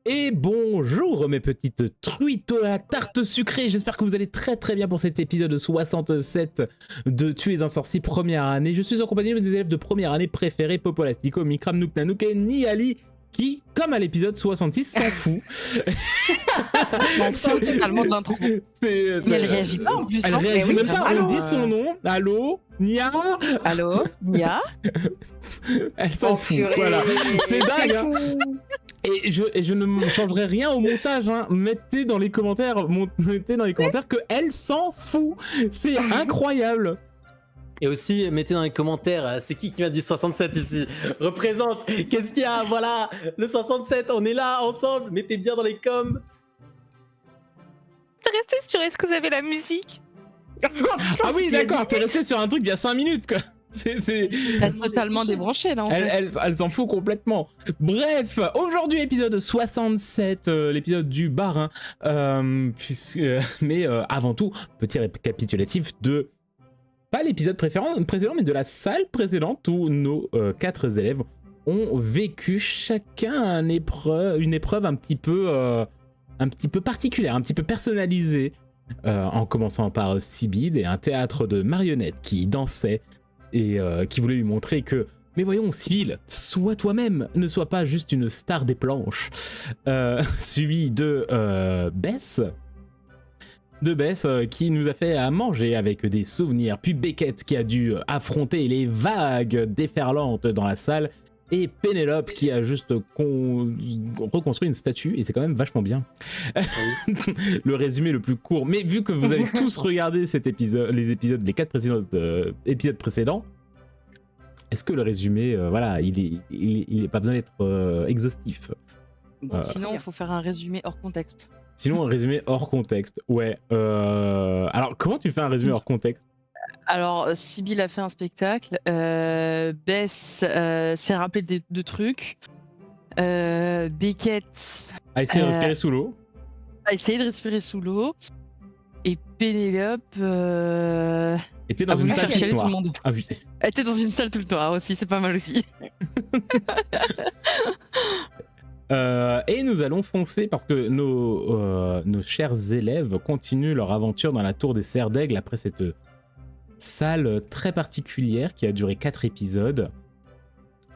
Et bonjour mes petites truites à la tarte sucrée, j'espère que vous allez très très bien pour cet épisode 67 de Tu es un sorcier première année. Je suis en compagnie des élèves de première année préférés, Popolastico, Mikram, Nouk Nanouk et Niali, qui, comme à l'épisode 66, s'en fout. On sort totalement de l'intro. Mais elle réagit pas en plus. Elle réagit même pas, on dit son nom. Allô Nia. Allô Nia. Elle s'en fout, voilà. C'est dingue hein. Et je ne changerai rien au montage, hein. Mettez dans les commentaires que elle s'en fout. C'est incroyable. Et aussi, mettez dans les commentaires, c'est qui m'a dit 67 ici? Représente, qu'est-ce qu'il y a? Voilà, le 67, on est là, ensemble, mettez bien dans les coms. T'es resté sur est-ce que vous avez la musique? Ah oui, d'accord, t'es resté sur un truc d'il y a 5 minutes, quoi. T'as totalement débranché, là, en fait. Elle s'en fout complètement. Bref, aujourd'hui, épisode 67, l'épisode du bar, hein, mais avant tout, petit récapitulatif de... Pas l'épisode précédent, mais de la salle précédente où nos 4 élèves ont vécu chacun une épreuve un petit peu particulière, un petit peu personnalisée, en commençant par Sibylle et un théâtre de marionnettes qui dansait et qui voulait lui montrer que mais voyons Sibylle, sois toi-même, ne sois pas juste une star des planches. Suivi de Bess. Qui nous a fait à manger avec des souvenirs, puis Beckett qui a dû affronter les vagues déferlantes dans la salle, et Pénélope qui a juste reconstruit une statue, et c'est quand même vachement bien. Le résumé le plus court, mais vu que vous avez tous regardé les 4 épisodes précédents, est-ce que le résumé, voilà, il est pas besoin d'être exhaustif. Sinon, il faut faire un résumé hors contexte. Sinon, un résumé hors contexte, ouais. Alors, comment tu fais un résumé hors contexte? Alors, Sibylle a fait un spectacle, Bess s'est rappelé de trucs, Beckett a essayé de respirer sous l'eau. Et Pénélope était dans une salle toute noire. Ah oui. Elle était dans une salle toute noire aussi, c'est pas mal aussi. Et nous allons foncer parce que nos chers élèves continuent leur aventure dans la tour des Serres d'Aigle après cette salle très particulière qui a duré 4 épisodes.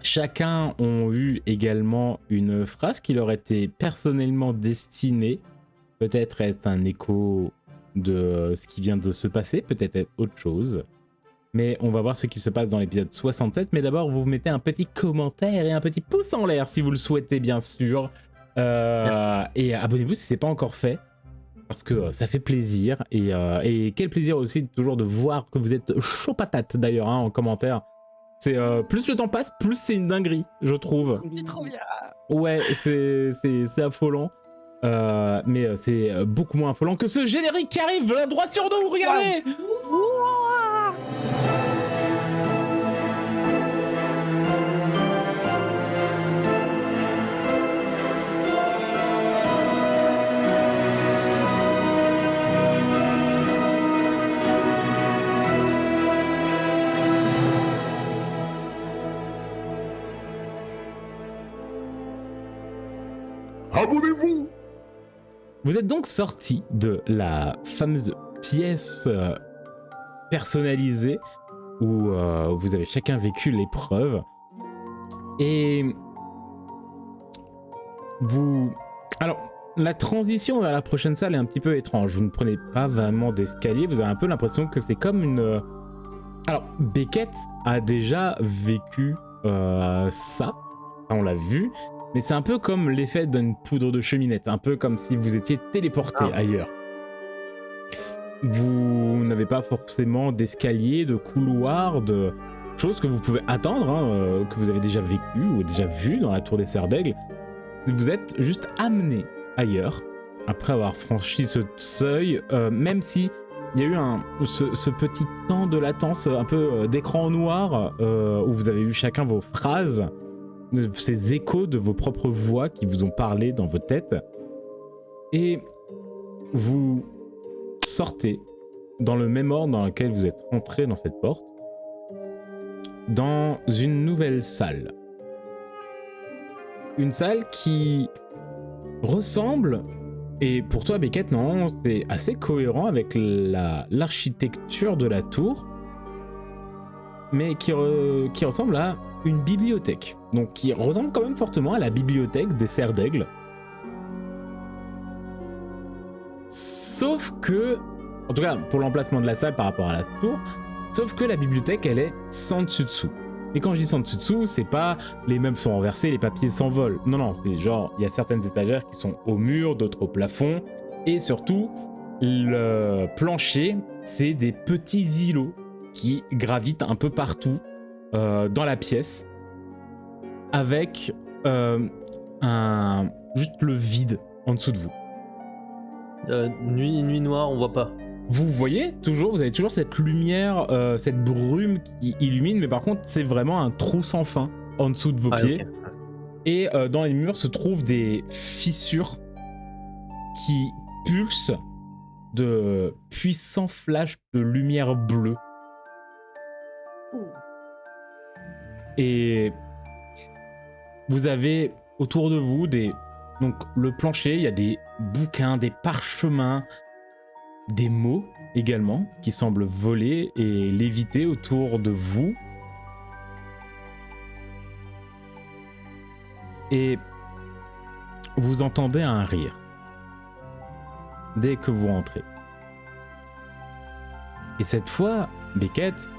Chacun ont eu également une phrase qui leur était personnellement destinée. Peut-être est un écho de ce qui vient de se passer, peut-être être autre chose. Mais on va voir ce qui se passe dans l'épisode 67. Mais d'abord, vous mettez un petit commentaire et un petit pouce en l'air si vous le souhaitez, bien sûr. Et abonnez-vous si ce n'est pas encore fait. Parce que ça fait plaisir. Et quel plaisir aussi toujours de voir que vous êtes chaud patate d'ailleurs hein, en commentaire. C'est plus le temps passe, plus c'est une dinguerie, je trouve. C'est trop bien. Ouais, c'est affolant. Mais c'est beaucoup moins affolant que ce générique qui arrive droit sur nous, regardez. Wow. Abonnez-vous! Vous êtes donc sorti de la fameuse pièce personnalisée où vous avez chacun vécu l'épreuve. Et vous... Alors, la transition vers la prochaine salle est un petit peu étrange. Vous ne prenez pas vraiment d'escalier. Vous avez un peu l'impression que c'est comme une... Alors, Beckett a déjà vécu ça. On l'a vu. Mais c'est un peu comme l'effet d'une poudre de cheminette, un peu comme si vous étiez téléporté ailleurs. Vous n'avez pas forcément d'escalier, de couloir, de choses que vous pouvez attendre, hein, que vous avez déjà vécu ou déjà vu dans la tour des Serres d'Aigle. Vous êtes juste amené ailleurs, après avoir franchi ce seuil, même si il y a eu ce petit temps de latence, un peu d'écran noir, où vous avez eu chacun vos phrases, ces échos de vos propres voix qui vous ont parlé dans vos têtes. Et vous sortez dans le même ordre dans lequel vous êtes entré dans cette porte, dans une nouvelle salle. Une salle qui ressemble, et pour toi Beckett, non, c'est assez cohérent avec l'architecture de la tour, mais qui ressemble à une bibliothèque. Donc qui ressemble quand même fortement à la bibliothèque des Serres d'Aigle. Sauf que, en tout cas pour l'emplacement de la salle par rapport à la tour, sauf que la bibliothèque elle est sans dessus-dessous. Et quand je dis sans dessus-dessous, c'est pas les meubles sont renversés, les papiers s'envolent. Non, non, c'est genre, il y a certaines étagères qui sont au mur, d'autres au plafond. Et surtout, le plancher, c'est des petits îlots qui gravitent un peu partout dans la pièce. Avec juste le vide en dessous de vous. Nuit noire, on voit pas. Vous voyez toujours, vous avez toujours cette lumière, cette brume qui illumine, mais par contre, c'est vraiment un trou sans fin en dessous de vos pieds. Okay. Et dans les murs se trouvent des fissures qui pulsent de puissants flashs de lumière bleue. Et vous avez autour de vous donc le plancher, il y a des bouquins, des parchemins, des mots également qui semblent voler et léviter autour de vous. Et vous entendez un rire dès que vous rentrez. Et cette fois, Beckett,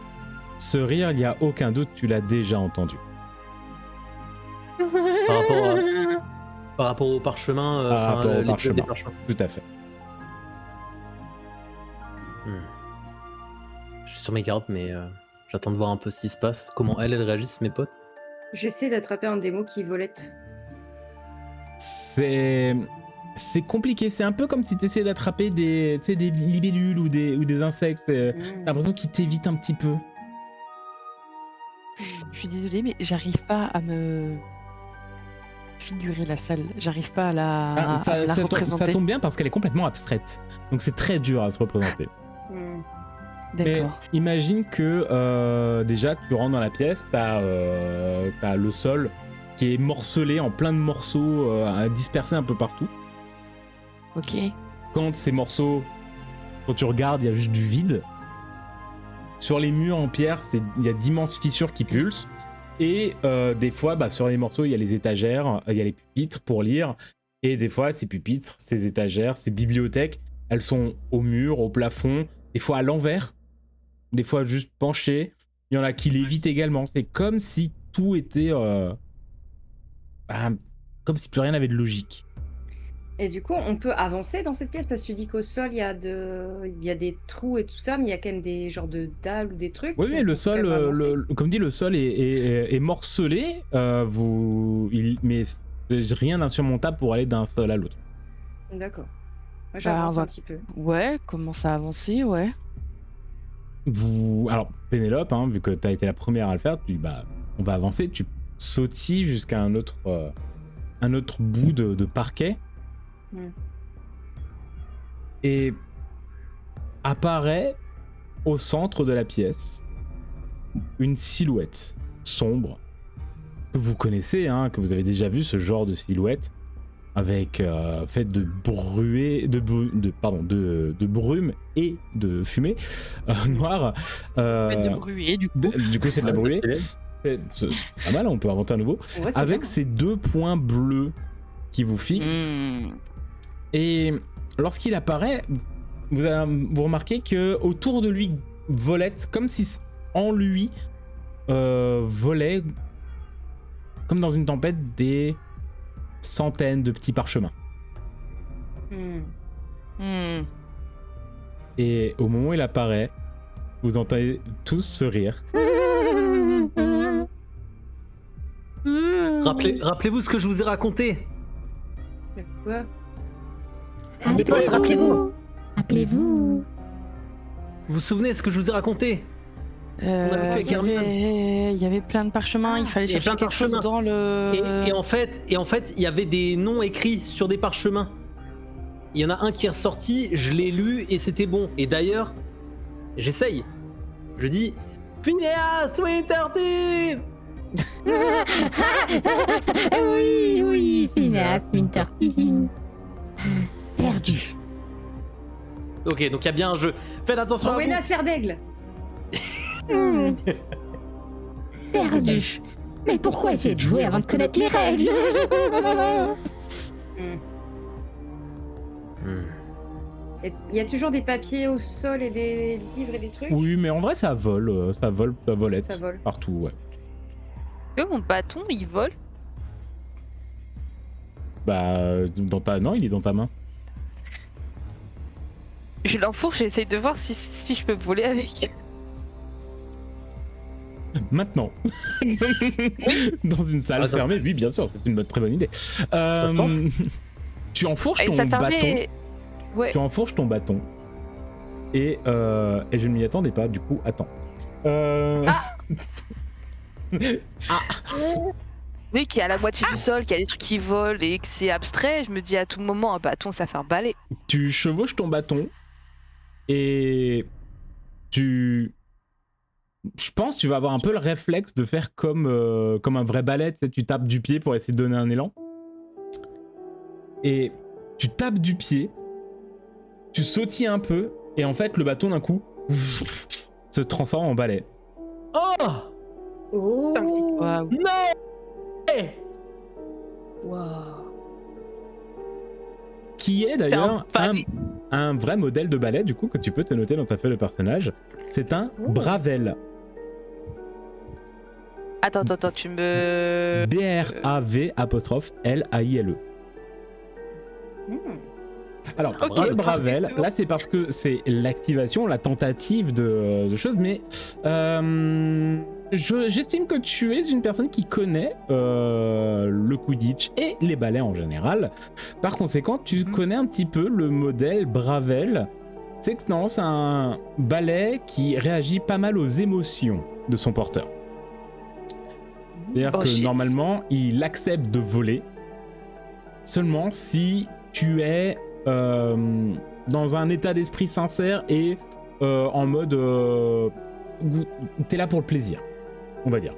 ce rire, il n'y a aucun doute, tu l'as déjà entendu. Par rapport au parchemin, Par rapport au les parchemin. des parchemins. Tout à fait. Je suis sur mes gardes, mais j'attends de voir un peu ce qui se passe. Comment elles réagissent, mes potes. J'essaie d'attraper un démo qui volette. C'est compliqué, c'est un peu comme si tu essayais d'attraper des libellules ou des insectes. T'as l'impression qu'ils t'évitent un petit peu. Je suis désolée, mais j'arrive pas à me figurer la salle. J'arrive pas à la représenter. Ça tombe bien parce qu'elle est complètement abstraite. Donc c'est très dur à se représenter. Mais D'accord. imagine que déjà tu rentres dans la pièce, t'as le sol qui est morcelé en plein de morceaux dispersés un peu partout. Ok. Quand ces morceaux, quand tu regardes, il y a juste du vide. Sur les murs en pierre, il y a d'immenses fissures qui pulsent. Et des fois, sur les morceaux, il y a les étagères, il y a les pupitres pour lire. Et des fois, ces pupitres, ces étagères, ces bibliothèques, elles sont au mur, au plafond, des fois à l'envers, des fois juste penchées. Il y en a qui lévitent également. C'est comme si tout était... comme si plus rien n'avait de logique. Et du coup, on peut avancer dans cette pièce parce que tu dis qu'au sol, il y a des trous et tout ça, mais il y a quand même des genres de dalles ou des trucs. Oui, mais le sol, comme dit, le sol est morcelé, mais c'est rien d'insurmontable pour aller d'un sol à l'autre. D'accord. Moi, j'avance un petit peu. Ouais, commence à avancer, ouais. Alors, Pénélope, vu que tu as été la première à le faire, tu dis, on va avancer, tu sautilles jusqu'à un autre bout de parquet. Et apparaît au centre de la pièce une silhouette sombre que vous connaissez, que vous avez déjà vu, ce genre de silhouette avec fait de brume et de fumée noire. De bruée, du coup. Du coup, c'est de la brûlée. C'est pas mal, on peut inventer un nouveau. Ouais, avec bien. ces deux points bleus qui vous fixent. Et lorsqu'il apparaît, vous remarquez que autour de lui volette, comme si en lui volaient, comme dans une tempête, des centaines de petits parchemins. Et au moment où il apparaît, vous entendez tous ce rire. Rappelez-vous ce que je vous ai raconté. Quoi? Les potes, rappelez-vous. Rappelez-vous. Vous vous souvenez ce que je vous ai raconté? Il y avait plein de parchemins, il fallait Il y a chercher plein de quelque chose parchemins. dans le... Et en fait, il y avait des noms écrits sur des parchemins. Il y en a un qui est ressorti, je l'ai lu et c'était bon. Et d'ailleurs, j'essaye. Je dis Phineas Wintertine. Oui, oui, Phineas Winterkin. Perdu. Ok, donc il y a bien un jeu. Faites attention à vous. Rowena Serdaigle. Hmm. Perdu. Mais pourquoi essayer de jouer avant de connaître les règles? Il y a toujours des papiers au sol et des livres et des trucs. Oui, mais en vrai, ça vole, ça volette. Ça vole. Partout, ouais. Que mon bâton, il vole. Bah, non, il est dans ta main. Je l'enfourche, j'essaye de voir si je peux voler avec. Maintenant. Dans une salle Ah, ça- fermée, oui, bien sûr, c'est une très bonne idée. Franchement. Tu enfourches Et ton ça bâton. permet. Ouais. Tu enfourches ton bâton. Et je ne m'y attendais pas, du coup, attends. Oui, qui est à la moitié du sol, qui a des trucs qui volent et que c'est abstrait, je me dis à tout moment, un bâton, ça fait un balai. Tu chevauches ton bâton. Et je pense que tu vas avoir un peu le réflexe de faire comme un vrai balai, tu sais, tu tapes du pied pour essayer de donner un élan. Et tu tapes du pied, tu sautilles un peu, et en fait, le bâton d'un coup se transforme en balai. Oh Oh. Waouh. non. Waouh. Qui est d'ailleurs un vrai modèle de balai, du coup, que tu peux te noter dans ta feuille de personnage. C'est un Bravel. Attends, tu me. B-R-A-V-L-A-I-L-E. Alors, Ok, le ça, Bravel, c'est bon. là c'est parce que c'est l'activation, la tentative de choses, mais j'estime que tu es une personne qui connaît le Quidditch et les balais en général. Par conséquent, tu connais un petit peu le modèle Bravel. C'est que non, c'est un balai qui réagit pas mal aux émotions de son porteur. C'est-à-dire Oh, que shit. normalement, il accepte de voler seulement si tu es dans un état d'esprit sincère et en mode t'es là pour le plaisir, on va dire.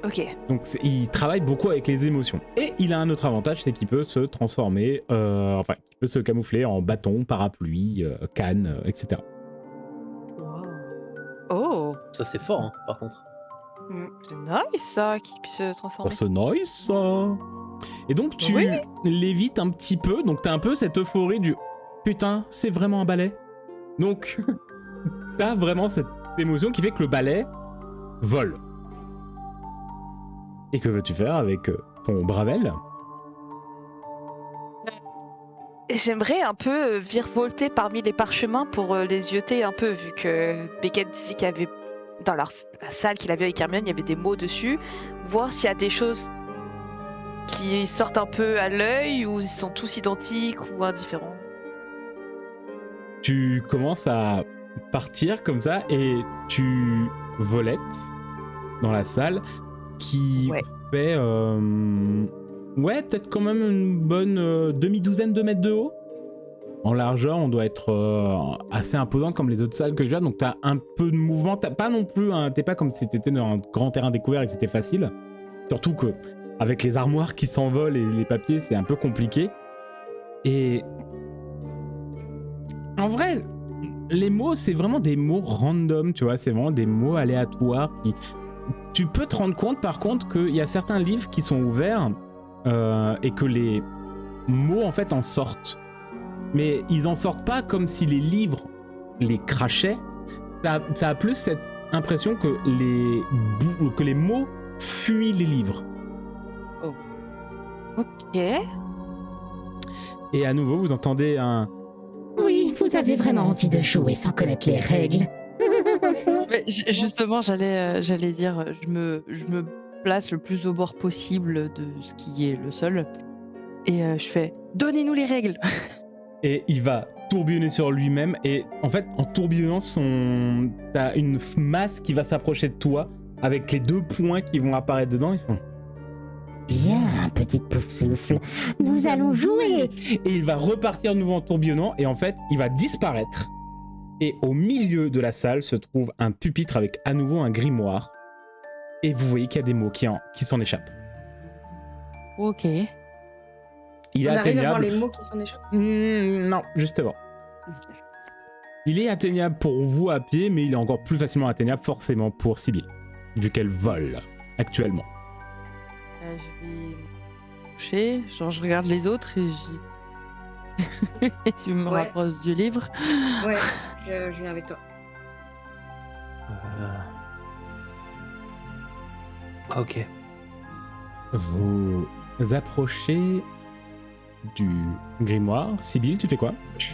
Ok. Donc il travaille beaucoup avec les émotions. Et il a un autre avantage, c'est qu'il peut se transformer, enfin, il peut se camoufler en bâton, parapluie, canne, etc. Oh, Ça c'est fort, hein, par contre. c'est nice ça, qu'il puisse se Oh, transformer. c'est nice ça. Et donc tu Oui. l'évites un petit peu, donc t'as un peu cette euphorie du putain, c'est vraiment un balai. Donc t'as vraiment cette émotion qui fait que le balai vole. Et que veux-tu faire avec ton Bravel? Et j'aimerais un peu virevolter parmi les parchemins pour les yeuter un peu, vu que Beckett disait qu'il y avait dans la salle qu'il avait avec Hermione, il y avait des mots dessus. Voir s'il y a des choses qui sortent un peu à l'œil ou ils sont tous identiques ou indifférents. Tu commences à partir comme ça et tu volettes dans la salle qui Ouais. fait ouais, peut-être quand même une bonne demi-douzaine de mètres de haut. En largeur, on doit être assez imposant comme les autres salles que je vois, donc t'as un peu de mouvement, t'as pas non plus, t'es pas comme si t'étais dans un grand terrain découvert et que c'était facile. Surtout que avec les armoires qui s'envolent et les papiers, c'est un peu compliqué. Et en vrai, les mots, c'est vraiment des mots random, tu vois, c'est vraiment des mots aléatoires qui... Tu peux te rendre compte par contre qu'il y a certains livres qui sont ouverts et que les mots en fait en sortent. Mais ils en sortent pas comme si les livres les crachaient. Ça a plus cette impression que les mots fuient les livres. Ok. Et à nouveau, vous entendez un... Oui, vous avez vraiment envie de jouer sans connaître les règles. Mais justement, j'allais dire, je me place le plus au bord possible de ce qui est le sol. Et je fais, donnez-nous les règles. Et il va tourbillonner sur lui-même. Et en fait, en tourbillonnant, t'as une masse qui va s'approcher de toi avec les deux points qui vont apparaître dedans. Ils font... Bien, petite pouf-souffle, nous allons jouer. Et il va repartir de nouveau en tourbillonnant. Et en fait, il va disparaître. Et au milieu de la salle se trouve un pupitre avec à nouveau un grimoire. et vous voyez qu'il y a des mots qui s'en échappent. Ok. Il est On arrive à voir atteignable. les mots qui s'en échappent. Non, justement. Il est atteignable pour vous à pied, mais il est encore plus facilement atteignable forcément pour Sibylle, vu qu'elle vole actuellement. Je vais me coucher, genre je regarde les autres et je me Ouais. rapproche du livre. Ouais, je viens avec toi. Ok. Vous approchez du grimoire. Sibylle, tu fais quoi? Je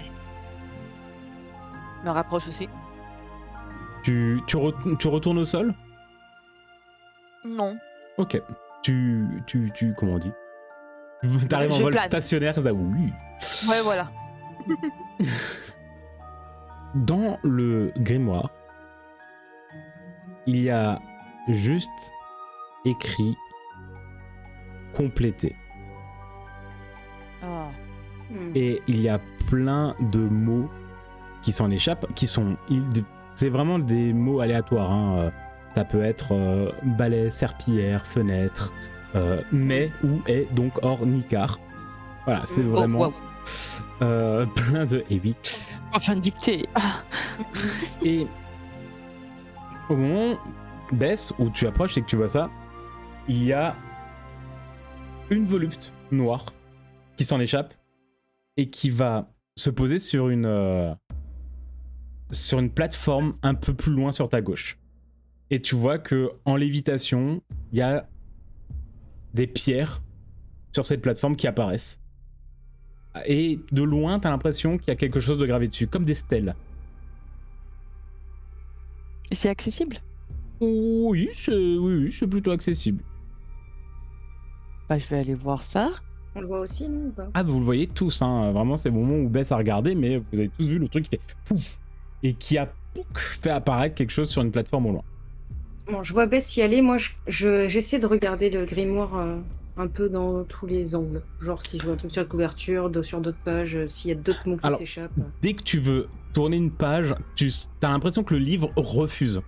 me rapproche aussi. Tu retournes au sol? Non. Ok. Comment on dit? T'arrives en Je vol plane. stationnaire comme ça, oui. Ouais, voilà. Dans le grimoire, il y a juste écrit complété. Ah. Et il y a plein de mots qui s'en échappent, c'est vraiment des mots aléatoires. Hein. Ça peut être balai, serpillière, fenêtre, mais ou est donc hors ni car. Voilà, c'est vraiment plein de. Et oui. Enfin, dictée. Ah. Et au moment baisse où tu approches et que tu vois ça, il y a une volupte noire qui s'en échappe et qui va se poser sur une plateforme un peu plus loin sur ta gauche. Et tu vois que en lévitation, il y a des pierres sur cette plateforme qui apparaissent. Et de loin, t'as l'impression qu'il y a quelque chose de gravé dessus, comme des stèles. C'est accessible? Oui, c'est plutôt accessible. Bah, je vais aller voir ça. On le voit aussi, nous, ou pas? Ah, vous le voyez tous, hein. Vraiment, c'est le moment où Bess a regardé, mais vous avez tous vu le truc qui fait pouf et qui a fait apparaître quelque chose sur une plateforme au loin. Bon, je vois Bess y aller. Moi, j'essaie de regarder le grimoire un peu dans tous les angles. Genre, si je vois un truc sur la couverture, sur d'autres pages, s'il y a d'autres mots qui Alors, s'échappent. Dès que tu veux tourner une page, t'as l'impression que le livre refuse.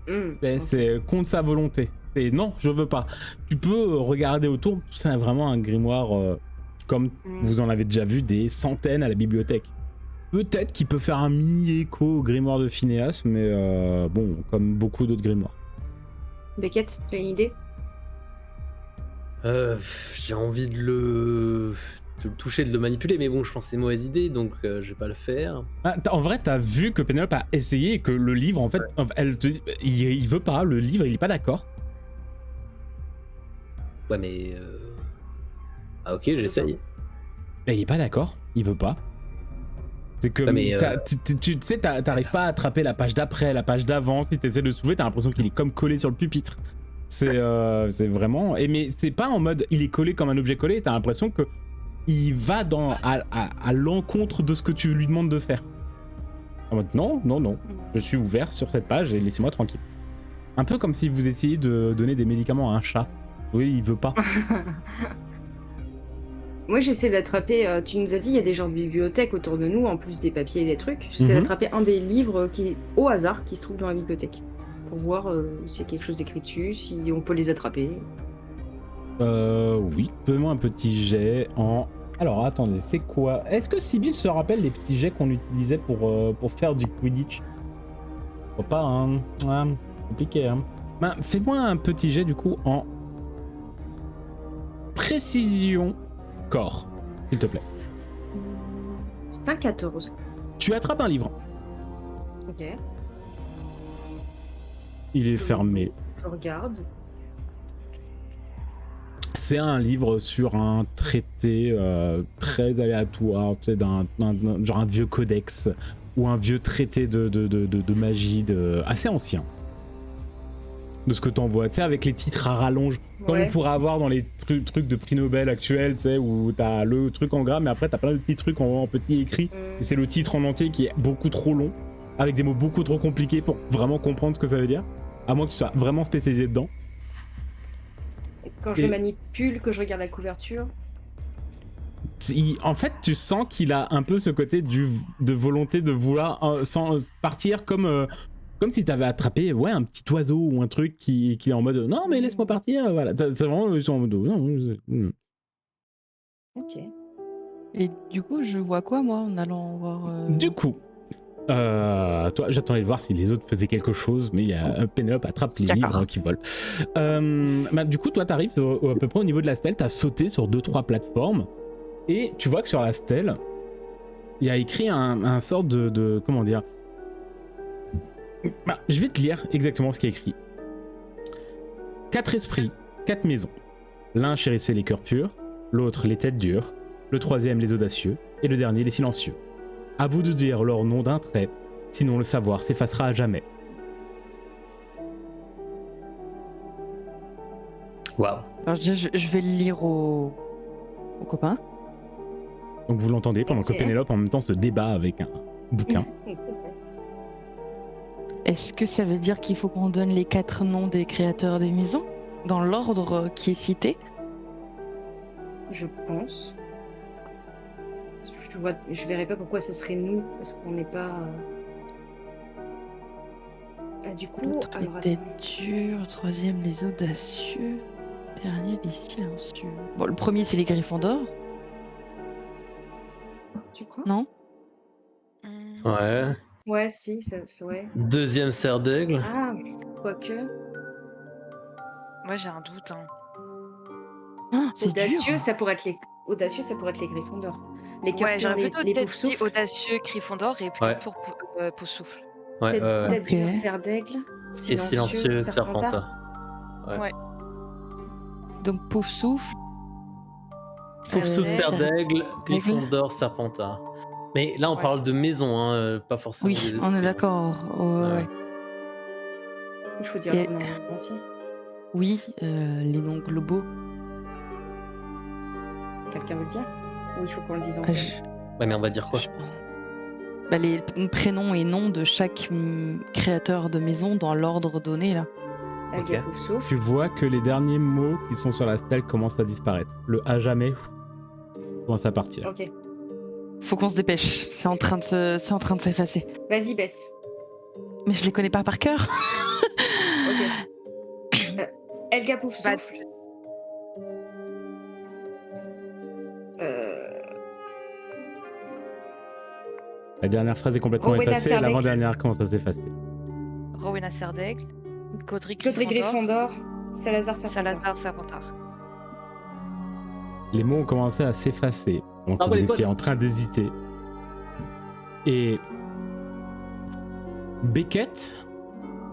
Ok. C'est contre sa volonté. Et non, je veux pas. Tu peux regarder autour, c'est vraiment un grimoire comme vous en avez déjà vu des centaines à la bibliothèque. Peut-être qu'il peut faire un mini écho au grimoire de Phineas, mais bon, comme beaucoup d'autres grimoires. Beckett, tu as une idée? J'ai envie de le toucher, de le manipuler, mais bon, je pense que c'est une mauvaise idée, donc je vais pas le faire. Ah, en vrai, t'as vu que Pénélope a essayé et que le livre, en fait, elle te dit, il veut pas, le livre, il est pas d'accord. Ouais, mais... Ah ok, j'essaye. Et il est pas d'accord, il veut pas. C'est que Ouais, mais, tu sais, t'arrives pas à attraper la page d'après, la page d'avant. Si t'essaies de soulever, t'as l'impression qu'il est comme collé sur le pupitre. C'est vraiment. Mais c'est pas en mode il est collé comme un objet collé. T'as l'impression que il va à l'encontre de ce que tu lui demandes de faire. En mode non, je suis ouvert sur cette page et laissez-moi tranquille. Un peu comme si vous essayiez de donner des médicaments à un chat. Oui, il veut pas. Moi, j'essaie d'attraper. Tu nous as dit, il y a des genres de bibliothèques autour de nous, en plus des papiers et des trucs. J'essaie d'attraper un des livres qui, au hasard, qui se trouve dans la bibliothèque. Pour voir s'il y a quelque chose d'écrit dessus, si on peut les attraper. Oui, fais-moi un petit jet en. Alors attendez, c'est quoi? Est-ce que Sibylle se rappelle les petits jets qu'on utilisait pour faire du Quidditch? Faut pas, hein? Ah, compliqué, hein? Ben, fais-moi un petit jet du coup en précision corps, s'il te plaît. C'est un 14. Tu attrapes un livre. Ok. Il est fermé. Je regarde. C'est un livre sur un traité très aléatoire, tu sais, genre un vieux codex ou un vieux traité de magie assez ancien. De ce que t'en vois, tu sais, avec les titres à rallonge, comme Ouais. on pourrait avoir dans les trucs de prix Nobel actuels, tu sais, où t'as le truc en gras, mais après t'as plein de petits trucs en petit écrit, et c'est le titre en entier qui est beaucoup trop long, avec des mots beaucoup trop compliqués pour vraiment comprendre ce que ça veut dire, à moins que tu sois vraiment spécialisé dedans. Quand je le manipule, que je regarde la couverture. En fait, tu sens qu'il a un peu ce côté de volonté de vouloir partir comme comme si t'avais attrapé un petit oiseau ou un truc qui est en mode non mais laisse-moi partir, voilà. C'est vraiment ils sont en mode non. Ok. Et du coup, je vois quoi, moi, en allant voir... Du coup, toi, j'attendais de voir si les autres faisaient quelque chose, mais il y a Pénélope attrape les livres qui volent. Du coup, toi, t'arrives à peu près au niveau de la stèle, t'as sauté sur 2-3 plateformes, et tu vois que sur la stèle, il y a écrit un sort de comment dire. Je vais te lire exactement ce qui est écrit. 4 esprits, 4 maisons. L'un chérissait les cœurs purs, l'autre les têtes dures, le troisième les audacieux, et le dernier les silencieux. À vous de dire leur nom d'un trait, sinon le savoir s'effacera à jamais. Waouh. Alors, je vais le lire aux copains. Donc vous l'entendez pendant que Ok. Pénélope en même temps se débat avec un bouquin. Est-ce que ça veut dire qu'il faut qu'on donne les 4 noms des créateurs des maisons dans l'ordre qui est cité? Je pense. Je verrais pas pourquoi ce serait nous, parce qu'on n'est pas. Du coup, L'autre alors les attends. têtes dures, le troisième les audacieux, le dernier les silencieux. Bon, le premier c'est les Griffons d'or, Tu crois? non? Ouais. Ouais, si, ouais. Deuxième cerf d'aigle. Ah, quoique. Moi, j'ai un doute. Hein. Ah, c'est Audacieux, dur. ça pourrait être les. Audacieux, ça pourrait être les Griffons d'or. Les cœurs Ouais, purs, j'aurais plutôt les peut-être poufs dit souffles. audacieux, Gryffondor et plutôt Ouais. pour Poussoufle. Ouais, Tête Ok. dure, cerf d'aigle. et silencieux, Serpentard. Serpentard. Ouais. Donc Pouf Souffle. Pouf souffle, cerf d'aigle, Aigle. Gryffondor, Serpentard. Mais là, on Ouais. parle de maison, hein, pas forcément Oui, des on est esprits. d'accord. Ouais. Il faut dire Et- le nom entier. Oui, les noms globaux. Quelqu'un veut le dire? Ou il faut qu'on le dise en Ah, vrai? Ouais, mais on va dire quoi? je pense. Bah, les prénoms et noms de chaque créateur de maison dans l'ordre donné là. Elga Ok. pouf souffle. Tu vois que les derniers mots qui sont sur la stèle commencent à disparaître. Le à jamais commence à partir. Ok. Faut qu'on se dépêche. C'est en train de s'effacer. Vas-y, baisse. Mais je les connais pas par cœur. Ok. Elga pouf Bah, souffle. La dernière phrase est complètement Rowena effacée, Serdaigle. l'avant-dernière commence à s'effacer. Rowena Serdaigle, Godric Godric Gryffondor, Gryffondor. Salazar Serpentard. Salazar Serpentard. Les mots ont commencé à s'effacer. Donc Ah, vous les étiez potes. en train d'hésiter. Et Beckett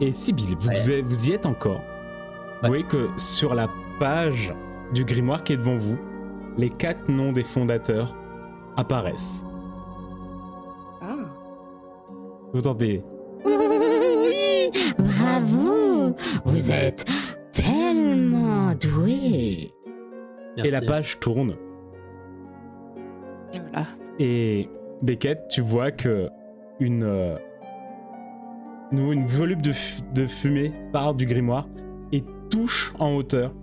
et Sibylle, vous y êtes encore. Vous voyez que sur la page du grimoire qui est devant vous, les 4 noms des fondateurs apparaissent. Ah. Vous entendez Oui, bravo. Vous êtes tellement doué. Merci. et la page tourne. Voilà. Et Beckett, tu vois que une volume de fumée part du grimoire et touche en hauteur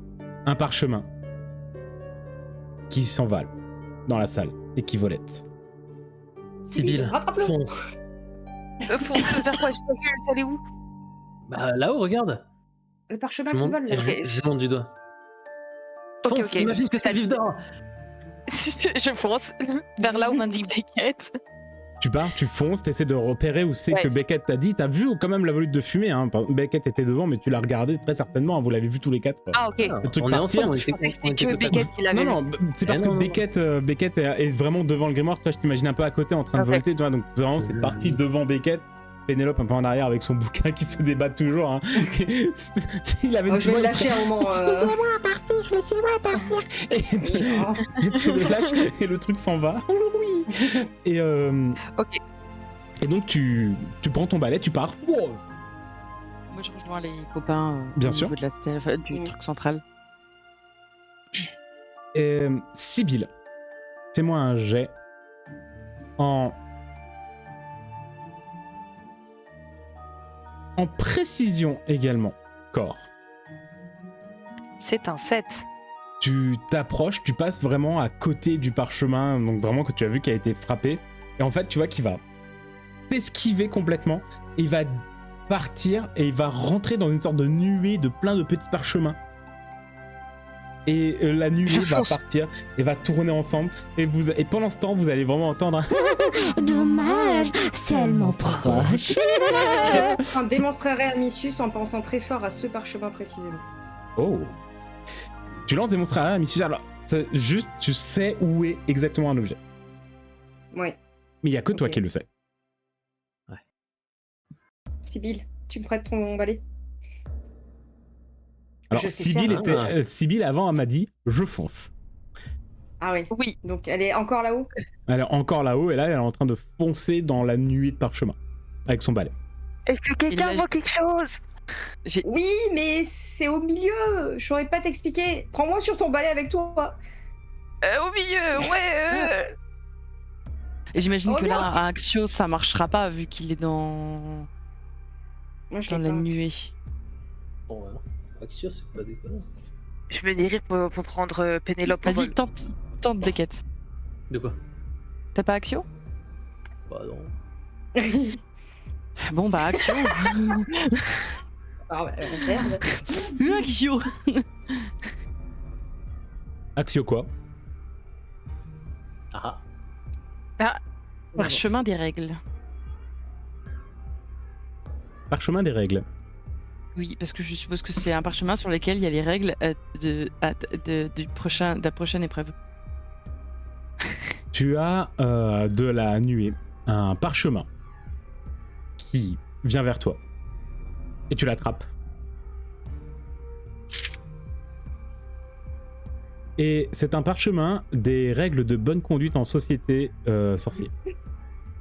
un parchemin qui s'envole dans la salle et qui volette. Sibylle, rattrape-le. fonce. Faut se faire quoi? J'ai pas vu, ça allait où? Bah là-haut, regarde. Le parchemin Je qui monte, vole, là. je monte du doigt. Ok, Fonce, ok, imagine que c'est vif d'or. je fonce vers là où m'indique Beckett. Tu pars, tu fonces, t'essaies de repérer où c'est Ouais. que Beckett t'a dit. T'as vu quand même la volute de fumée, hein. Beckett était devant, mais tu l'as regardé très certainement, hein, vous l'avez vu tous les 4. Ah, ok. Le truc On est partir. ensemble, on Je était pensais que on c'était était que Beckett qui l'avait Non, vu. non, c'est parce Eh que non, non. Beckett est vraiment devant le grimoire. Toi, je t'imagine un peu à côté en train de Ok. volter, tu vois. Donc, vraiment, c'est parti devant Beckett. Pénélope un peu en arrière avec son bouquin qui se débat toujours. Hein. Il avait Oh, je vais le Ouais, lâcher à un moment. Laissez-moi partir, laissez-moi partir. et tu le lâches et le truc s'en va. Oui. Et, Ok. et donc tu prends ton balai, tu pars. Wow. Moi je rejoins les copains Bien au sûr. niveau de la stèle, enfin, du Mm. truc central. Sibylle, fais-moi un jet en précision également. Corps. C'est un 7. Tu t'approches, tu passes vraiment à côté du parchemin, donc vraiment que tu as vu qui a été frappé. Et en fait, tu vois qu'il va t'esquiver complètement. Et il va partir et il va rentrer dans une sorte de nuée de plein de petits parchemins. Et la nuée va partir et va tourner ensemble. Et pendant ce temps, vous allez vraiment entendre un... Dommage, seulement proche. Je démontrerai à Missus en pensant très fort à ce parchemin précisément. Oh. Tu lances démonstrer à Missus. Alors, juste, tu sais où est exactement un objet. Ouais. Mais il n'y a que toi qui le sais. Sibylle, tu me prêtes ton balai? Alors, Je sais Sibylle, faire, Sibylle avant, elle m'a dit « je fonce ». Ah oui. Oui. Donc elle est encore là-haut? Elle est encore là-haut et là, elle est en train de foncer dans la nuée de parchemin avec son balai. Est-ce que quelqu'un voit quelque chose? Oui, mais c'est au milieu. Je saurais pas t'expliquer. Prends-moi sur ton balai avec toi. Au milieu, ouais. Et j'imagine que Reviens. là, à Axio, ça marchera pas vu qu'il est dans Moi, je la l'ai pas. nuée. Bon, ouais. Axio, c'est pas déconnant. Je me dirige pour prendre Pénélope au Vas-y, vol. tente Beckett. De quoi? T'as pas Axio? Bah non. Bon bah Axio. Ah ouais, merde. Axio. Axio quoi? Ah. Parchemin des règles. Parchemin des règles. Oui, parce que je suppose que c'est un parchemin sur lequel il y a les règles de la prochaine épreuve. Tu as de la nuée un parchemin qui vient vers toi et tu l'attrapes. Et c'est un parchemin des règles de bonne conduite en société sorcier.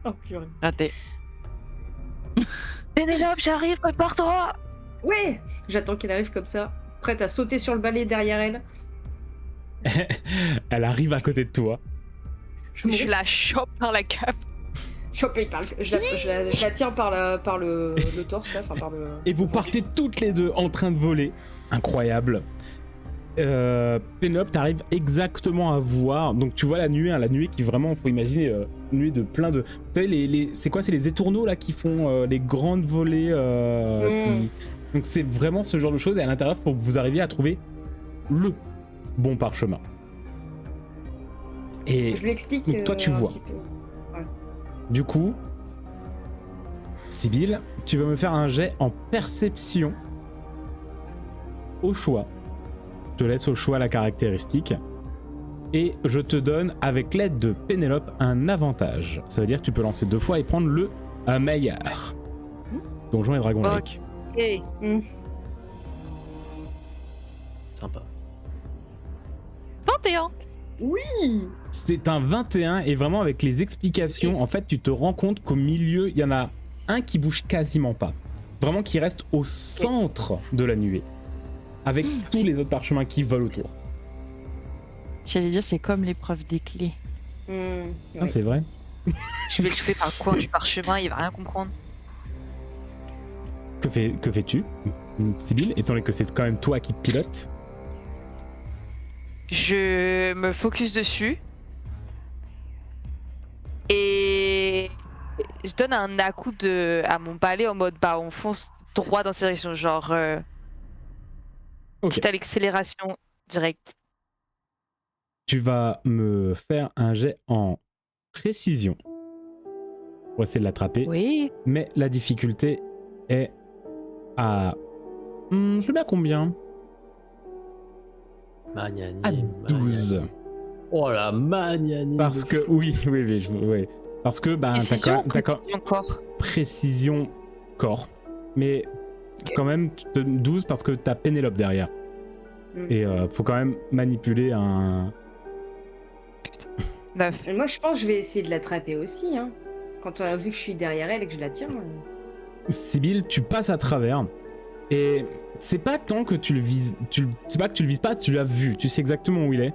Oh purée. Raté. Pénélope, j'arrive, prépare-toi. Ouais. J'attends qu'elle arrive comme ça, prête à sauter sur le balai derrière elle. Elle arrive à côté de toi. Je la chope par la cape. Chopée par je la tiens par le torse là, enfin par le. Et vous partez toutes les deux en train de voler. Incroyable. Pénélope, t'arrives exactement à voir. Donc tu vois la nuée, hein, la nuée qui vraiment, faut imaginer, une nuée de plein de. Vous savez, c'est quoi? C'est les étourneaux là qui font les grandes volées. Donc c'est vraiment ce genre de choses. Et à l'intérieur, faut que vous arriviez à trouver le bon parchemin. Et Je lui explique. donc, toi, tu un vois. petit peu. Du coup, Sibylle, tu vas me faire un jet en perception au choix. Je te laisse au choix la caractéristique. Et je te donne, avec l'aide de Pénélope, un avantage. Ça veut dire que tu peux lancer 2 fois et prendre le meilleur. Donjons et Dragons Lake. Hey. Sympa. 21. Oui. C'est un 21 et vraiment avec les explications, en fait, tu te rends compte qu'au milieu, il y en a un qui bouge quasiment pas. Vraiment qui reste au centre de la nuée. Avec tous les autres parchemins qui volent autour. J'allais dire, c'est comme l'épreuve des clés. Ah, c'est vrai. Je vais le choper par le coin du parchemin, il va rien comprendre. Que fais-tu, Sibylle, étant donné que c'est quand même toi qui pilote? Je me focus dessus. Et je donne un à-coup à mon balai en mode bah on fonce droit dans cette direction, genre petite accélération directe. Tu vas me faire un jet en précision pour essayer de l'attraper. Oui. Mais la difficulté est à... je sais bien combien. Magnani. À 12. Magnani. Oh la magnani. Parce que... Oui. Parce que t'as Précision, quand précision corps. précision corps. Mais quand même 12 parce que t'as Pénélope derrière. Et faut quand même manipuler un... 9. Moi, je pense que je vais essayer de l'attraper aussi. Hein. Quand on a vu que je suis derrière elle et que je la tiens. Sibylle, tu passes à travers. Et c'est pas tant que tu le vises. C'est pas que tu le vises pas, tu l'as vu. Tu sais exactement où il est.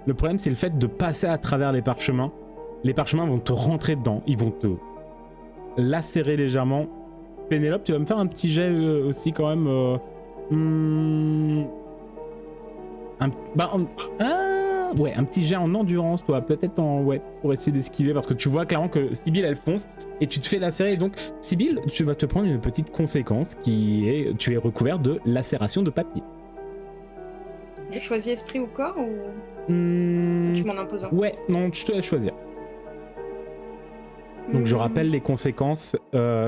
Le problème, c'est le fait de passer à travers les parchemins. Les parchemins vont te rentrer dedans. Ils vont te lacérer légèrement. Pénélope, tu vas me faire un petit jet aussi quand même. Ouais, un petit jet en endurance, toi. Peut-être pour essayer d'esquiver, parce que tu vois clairement que Sibyl, elle fonce et tu te fais lacérer. Donc, Sibyl, tu vas te prendre une petite conséquence qui est, tu es recouvert de lacération de papier. Je choisis esprit ou corps ou tu m'en imposes un? Ouais, non, je te laisse choisir. Donc, je rappelle les conséquences.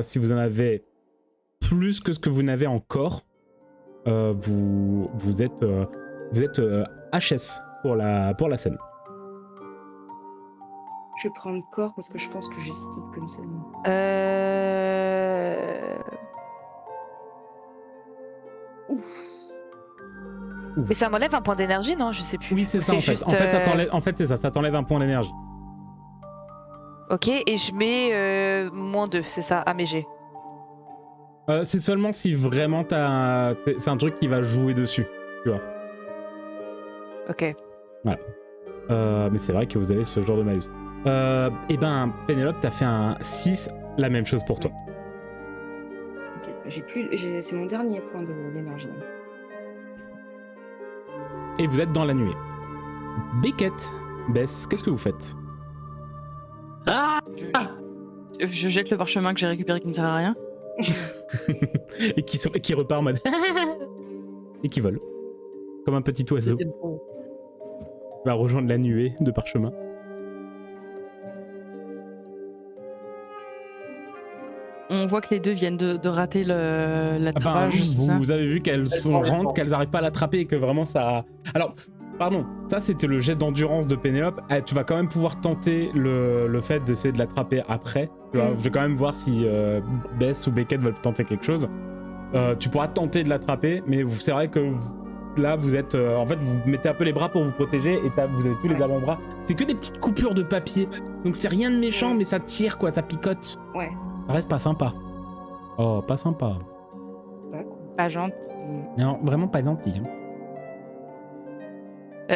Si vous en avez plus que ce que vous n'avez en corps, vous êtes HS pour la scène. Je vais prendre corps parce que je pense que j'ai skip comme ça. Ouf. Mais ça m'enlève un point d'énergie, non? Je sais plus. Oui, c'est ça en fait. juste, En fait, c'est ça. Ça t'enlève un point d'énergie. Ok, et je mets -2, c'est ça, à mes jets. C'est seulement si vraiment c'est un truc qui va jouer dessus, tu vois. Ok. Voilà. Mais c'est vrai que vous avez ce genre de malus. Et ben, Pénélope, t'as fait un 6, la même chose pour toi. Ok, c'est mon dernier point d'énergie. Et vous êtes dans la nuée. Beckett, Bess, qu'est-ce que vous faites? Je jette le parchemin que j'ai récupéré qui ne sert à rien. Et qui repart en mode et qui vole. Comme un petit oiseau. Va rejoindre la nuée de parchemin. On voit que les deux viennent de rater l'attrapage. Vous avez vu qu'elles sont rentes, qu'elles n'arrivent pas à l'attraper et que vraiment ça... Alors, pardon, ça c'était le jet d'endurance de Pénélope. Tu vas quand même pouvoir tenter le fait d'essayer de l'attraper après. Tu vois, je vais quand même voir si Bess ou Beckett veulent tenter quelque chose. Tu pourras tenter de l'attraper, mais c'est vrai que là vous êtes... en fait, vous mettez un peu les bras pour vous protéger et vous avez tous les avant-bras. C'est que des petites coupures de papier. Donc c'est rien de méchant, mais ça tire quoi, ça picote. Ouais. Ça reste pas sympa. Oh, pas sympa. Pas gentil. Non, vraiment pas gentil.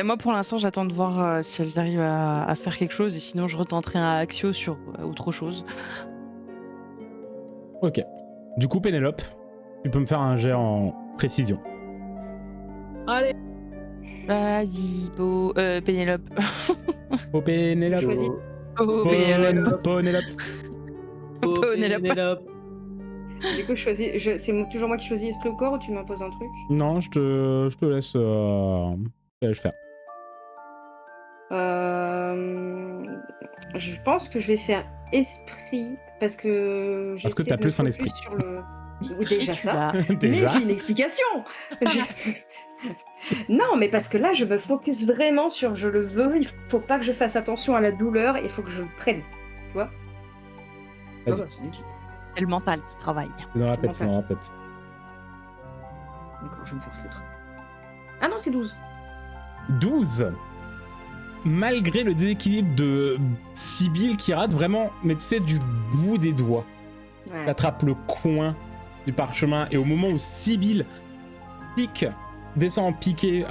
Moi, pour l'instant, j'attends de voir si elles arrivent à faire quelque chose, et sinon, je retenterai un Axio sur autre chose. Ok. Du coup, Pénélope, tu peux me faire un jet en précision. Allez. Vas-y, Pénélope. Oh, Pénélope. Choisis. Oh, Pénélope. Pénélope. Pénélope. Du coup, c'est toujours moi qui choisis esprit ou corps ou tu m'imposes un truc? Non, je te laisse faire. Je pense que je vais faire esprit parce que t'as plus un esprit. Sur le... Déjà ça. Déjà. Mais j'ai une explication. Non, mais parce que là, je me focus vraiment sur je le veux. Il faut pas que je fasse attention à la douleur. Il faut que je le prenne. Tu vois? Vas-y. C'est le mental qui travaille. C'est dans la C'est tête, c'est dans la tête. D'accord, je vais me faire foutre. Ah non, c'est 12. 12. Malgré le déséquilibre de Sibyl qui rate vraiment, mais tu sais, du bout des doigts. Ouais. T'attrapes le coin du parchemin et au moment où Sibyl descend en piqué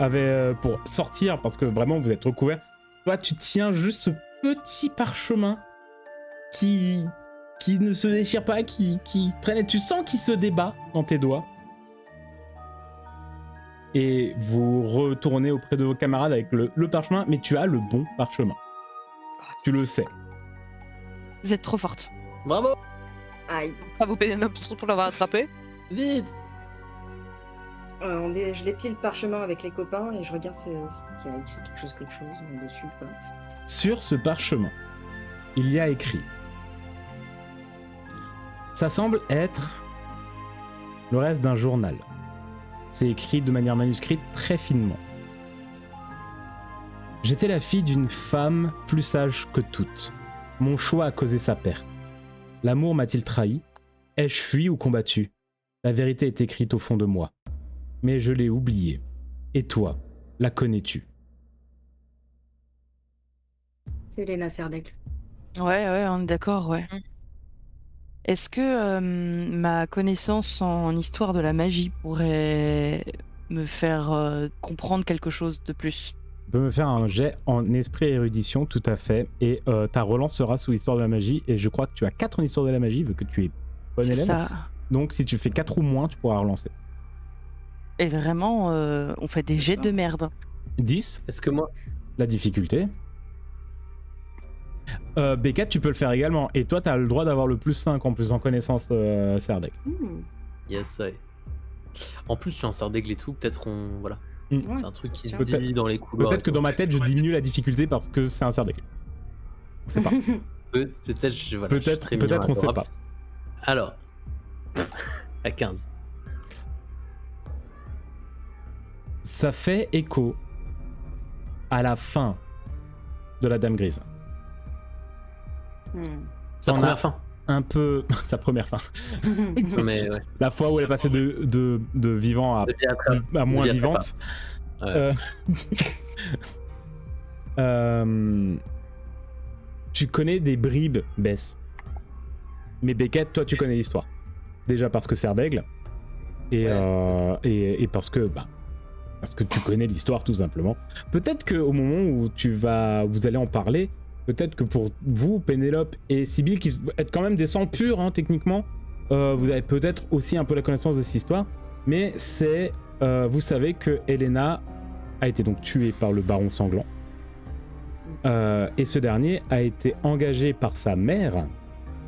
pour sortir, parce que vraiment vous êtes recouvert, toi tu tiens juste ce petit parchemin qui ne se déchire pas, qui traîne, et tu sens qu'il se débat dans tes doigts. Et vous retournez auprès de vos camarades avec le parchemin, mais tu as le bon parchemin. Tu le sais. Vous êtes trop forte. Bravo. Aïe. Bravo Pénélope pour l'avoir attrapé. Vite. Je déplie le parchemin avec les copains et je regarde s'il y a écrit quelque chose dessus. Quoi. Sur ce parchemin, il y a écrit. Ça semble être le reste d'un journal. C'est écrit de manière manuscrite très finement. J'étais la fille d'une femme plus sage que toutes. Mon choix a causé sa perte. L'amour m'a-t-il trahi? Ai-je fui ou combattu? La vérité est écrite au fond de moi. Mais je l'ai oubliée. Et toi, la connais-tu? C'est Léna Serdaigle. Ouais, on est d'accord, ouais. Est-ce que ma connaissance en histoire de la magie pourrait me faire comprendre quelque chose de plus? Tu peux me faire un jet en esprit et érudition, tout à fait. Et ta relance sera sous histoire de la magie. Et je crois que tu as 4 en histoire de la magie, vu que tu es bonne C'est élève. ça. Donc si tu fais 4 ou moins, tu pourras relancer. Et vraiment, on fait des jets de merde. 10. Est-ce que moi la difficulté. Beckett, tu peux le faire également. Et toi, t'as le droit d'avoir le plus 5 en plus en connaissance Serdeg. Yes, ouais. En plus, je suis un sardaigle et tout, peut-être on. Voilà. C'est un truc qui se Peut-être- dit dans les couloirs. Peut-être que dans ma tête, je diminue la difficulté parce que c'est un Serdeg. On sait pas. Peut-être, voilà, je suis Peut-être, très mignon, on sait adorable. pas. Alors, à 15. Ça fait écho à la fin de la Dame Grise. Sa On a- première fin. Un peu sa première fin. Mais ouais. La fois où elle est passée de vivant à, De vie à tra- à moins de vie à vivante. Ouais. Tu connais des bribes, Bess. Mais Beckett, toi, tu connais l'histoire. Déjà parce que c'est Serdaigle. Et parce que tu connais l'histoire, tout simplement. Peut-être qu'au moment où vous allez en parler, peut-être que pour vous, Pénélope et Sibylle, qui êtes quand même des sangs purs, hein, techniquement, vous avez peut-être aussi un peu la connaissance de cette histoire. Mais vous savez que Helena a été donc tuée par le Baron Sanglant. Et ce dernier a été engagé par sa mère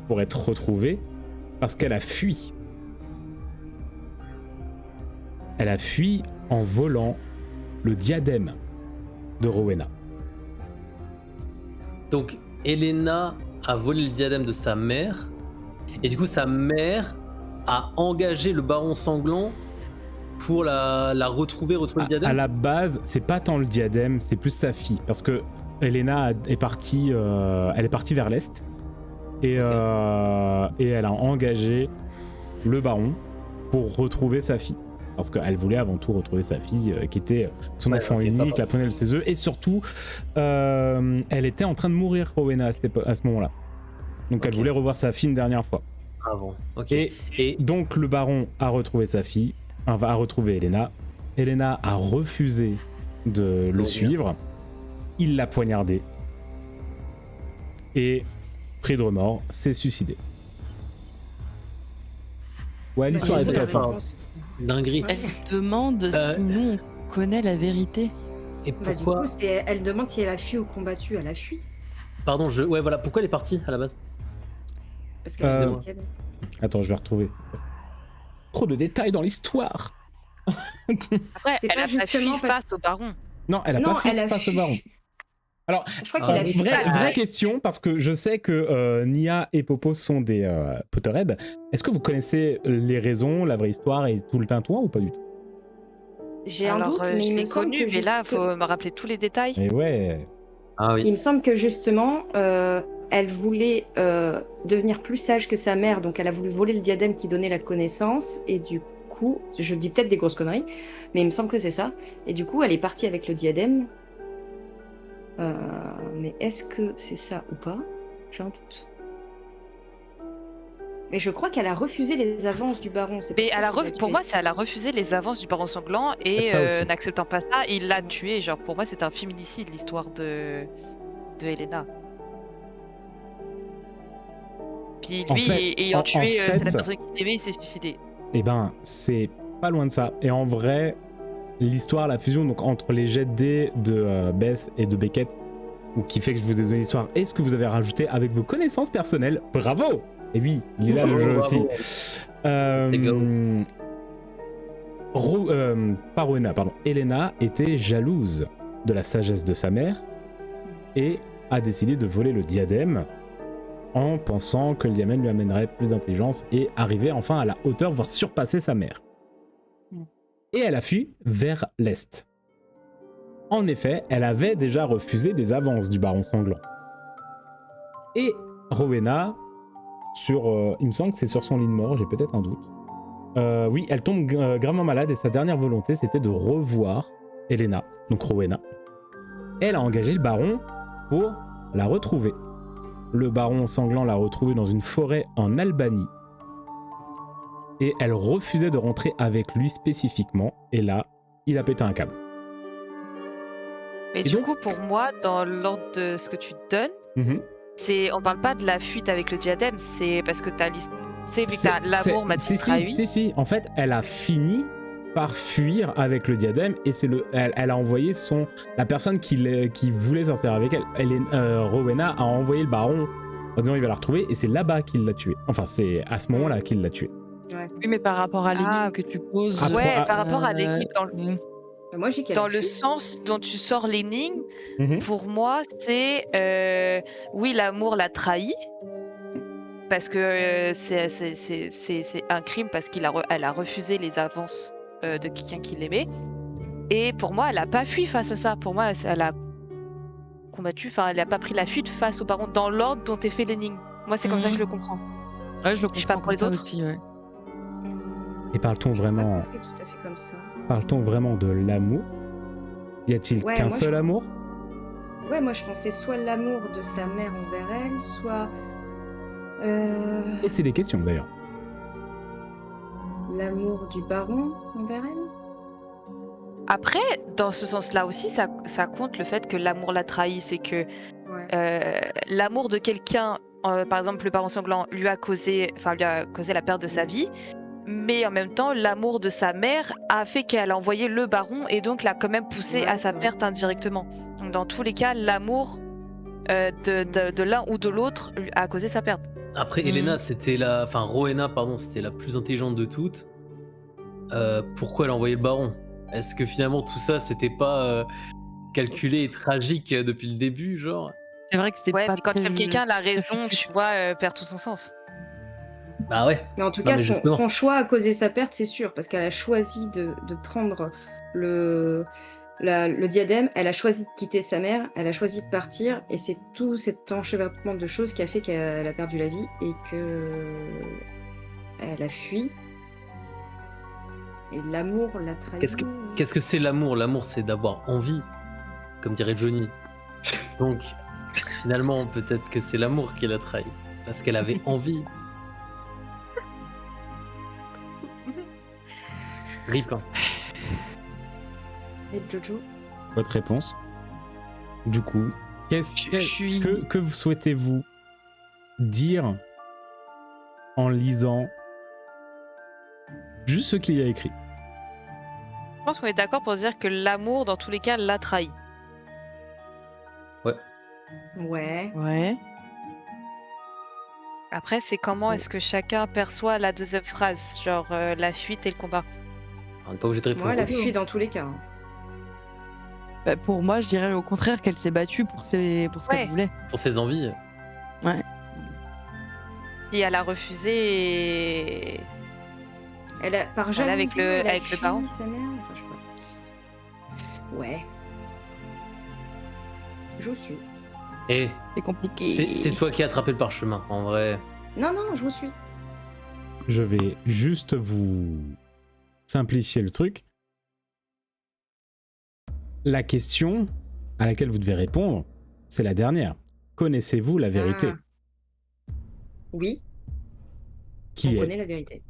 pour être retrouvé parce qu'elle a fui. Elle a fui en volant le diadème de Rowena. Donc, Helena a volé le diadème de sa mère. Et du coup, sa mère a engagé le Baron Sanglant pour la retrouver le diadème. À la base, c'est pas tant le diadème, c'est plus sa fille. Parce que Helena est partie vers l'est. Et elle a engagé le baron pour retrouver sa fille. Parce qu'elle voulait avant tout retrouver sa fille, qui était son enfant unique, la prunelle de ses œufs. Et surtout, elle était en train de mourir, Rowena, à ce moment-là. Donc elle voulait revoir sa fille une dernière fois. Ah bon, ok. Et donc le baron a retrouvé sa fille, a retrouvé Helena. Helena a refusé de le suivre. Il l'a poignardé. Et, pris de remords, s'est suicidé. Ouais, l'histoire est top. Hein. Dinguerie. Elle demande si nous on connaît la vérité. Et Bah, du pourquoi coup, elle demande si elle a fui ou combattu. Elle a fui. Pardon, ouais, voilà. Pourquoi elle est partie à la base? Parce qu'elle Euh, a dit Attends, je vais retrouver. Trop de détails dans l'histoire. Après, C'est elle pas a pas fui justement parce- face au baron. Non, elle a Non, pas fait elle a face au fui. baron. Alors, Je crois qu'elle a fui. vraie question, parce que je sais que Nia et Popo sont des Potterheads. Est-ce que vous connaissez les raisons, la vraie histoire et tout le tintouin ou pas du tout? J'ai un Alors, doute, je mais il me l'ai semble connu, que mais là, il juste- faut me rappeler tous les détails. Et ouais. Ah oui. Il me semble que justement, elle voulait devenir plus sage que sa mère, donc elle a voulu voler le diadème qui donnait la connaissance, et du coup, je dis peut-être des grosses conneries, mais il me semble que c'est ça. Et du coup, elle est partie avec le diadème. Mais est-ce que c'est ça ou pas? J'ai un doute. Et je crois qu'elle a refusé les avances du baron. C'est Mais ça elle a qu'il l'a pour tué. moi, elle a refusé les avances du baron sanglant et Ça aussi. n'acceptant pas ça, il l'a tué. Genre, pour moi, c'est un féminicide, l'histoire de Helena. Puis En lui, fait- ayant en tué fait- c'est la personne qu'il aimait, il s'est suicidé. Eh ben, c'est pas loin de ça. Et en vrai, l'histoire, la fusion donc entre les jets de dés de Bess et de Beckett, ou qui fait que je vous ai donné l'histoire, et ce que vous avez rajouté avec vos connaissances personnelles, bravo! Et oui, il est là le jeu Bravo. aussi. go. Pas Rowena, pardon. Helena était jalouse de la sagesse de sa mère et a décidé de voler le diadème en pensant que le diamètre lui amènerait plus d'intelligence et arriver enfin à la hauteur, voire surpasser sa mère. Et elle a fui vers l'est. En effet, elle avait déjà refusé des avances du baron sanglant. Et Rowena, il me semble que c'est sur son lit de mort, j'ai peut-être un doute. Oui, elle tombe gravement malade et sa dernière volonté, c'était de revoir Helena, donc Rowena. Elle a engagé le baron pour la retrouver. Le baron sanglant l'a retrouvée dans une forêt en Albanie. Et elle refusait de rentrer avec lui spécifiquement. Et là, il a pété un câble. Mais Et du donc- coup, pour moi, dans l'ordre de ce que tu donnes, on parle pas de la fuite avec le diadème, c'est parce que t'as vu que t'as l'amour m'a Si, trahi. si. En fait, elle a fini par fuir avec le diadème et elle a envoyé la personne qui voulait sortir avec elle. Rowena a envoyé le baron en disant il va la retrouver et c'est là-bas qu'il l'a tué. Enfin, c'est à ce moment-là qu'il l'a tué. Ouais. Oui, mais par rapport à l'énigme Ah. que tu poses. Par rapport à l'énigme, Moi, j'ai qu'elle dans a le fui. sens dont tu sors l'énigme, Mhm. pour moi, c'est oui, l'amour l'a trahi. Parce que c'est un crime parce elle a refusé les avances de quelqu'un qui l'aimait. Et pour moi, elle a pas fui face à ça. Pour moi, elle a combattu, enfin, elle a pas pris la fuite face au baron dans l'ordre dont est fait l'énigme. Moi, c'est comme ça que je le comprends. Ouais, je le Je sais pas comprends pour les comme ça autres. aussi, ouais. Et parle-t-on J'ai pas vraiment, compris tout à fait comme ça. parle-t-on vraiment de l'amour? Y a-t-il Ouais, qu'un moi, seul amour? Ouais, moi je pensais soit l'amour de sa mère envers elle, soit Et c'est des questions d'ailleurs. l'amour du baron envers elle. Après, dans ce sens-là aussi, ça compte le fait que l'amour l'a trahi. C'est que Ouais. l'amour de quelqu'un, par exemple le baron sanglant, lui a causé la perte de sa vie. Mais en même temps, l'amour de sa mère a fait qu'elle a envoyé le baron et donc l'a quand même poussé Ouais, à sa c'est vrai. perte indirectement. Donc dans tous les cas, l'amour de l'un ou de l'autre a causé sa perte. Après, Rowena, pardon, c'était la plus intelligente de toutes. Pourquoi elle a envoyé le baron? Est-ce que finalement tout ça, c'était pas calculé et tragique depuis le début, genre? C'est vrai que c'est Ouais, pas mais quand très, même quelqu'un a la très raison, futu. tu vois, perd tout son sens. Bah ouais. Mais en tout Non, cas, mais justement. son choix a causé sa perte, c'est sûr, parce qu'elle a choisi de prendre le diadème, elle a choisi de quitter sa mère, elle a choisi de partir, et c'est tout cet enchevêtrement de choses qui a fait qu'elle a perdu la vie et que elle a fui. Et l'amour l'a trahi. Qu'est-ce que c'est l'amour? L'amour, c'est d'avoir envie, comme dirait Johnny. Donc, finalement, peut-être que c'est l'amour qui l'a trahi, parce qu'elle avait envie. Rip, hein. Et Jojo. Votre réponse? Du coup, Je suis- que vous souhaitez-vous dire en lisant juste ce qu'il y a écrit? Je pense qu'on est d'accord pour dire que l'amour, dans tous les cas, l'a trahi. Ouais. Ouais. Après, c'est comment est-ce que chacun perçoit la deuxième phrase, genre la fuite et le combat. On n'est pas obligé de répondre. Moi, elle a aux deux, fui hein. dans tous les cas. Hein. Bah, pour moi, je dirais au contraire qu'elle s'est battue pour ce Ouais. qu'elle voulait. Pour ses envies. Puis elle a refusé et... Elle a, par Voilà, avec jalousie, le- elle a avec le fui baron. sa mère. Enfin, je sais pas. Ouais. Je suis. Et C'est compliqué. c'est toi qui as attrapé le parchemin, en vrai. Non, non, je vous suis. Je vais juste vous simplifier le truc. La question à laquelle vous devez répondre, c'est la dernière. Connaissez-vous la vérité? Ah. Oui, Qui on est? connaît la vérité.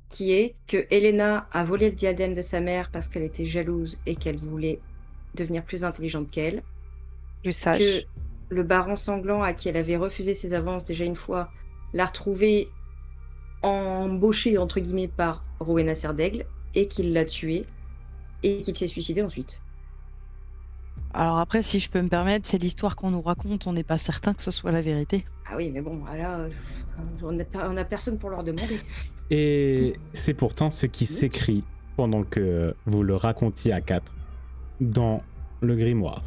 Qui est que Elena a volé le diadème de sa mère parce qu'elle était jalouse et qu'elle voulait devenir plus intelligente qu'elle. Plus sage. Que le baron sanglant à qui elle avait refusé ses avances déjà une fois l'a retrouvée embauchée entre guillemets par Rowena Serdaigle et qu'il l'a tuée et qu'il s'est suicidé ensuite. Alors après, si je peux me permettre, c'est l'histoire qu'on nous raconte. On n'est pas certain que ce soit la vérité. Ah oui, mais bon, là, on n'a personne pour leur demander. Et c'est pourtant ce qui s'écrit pendant que vous le racontiez à 4 dans le grimoire.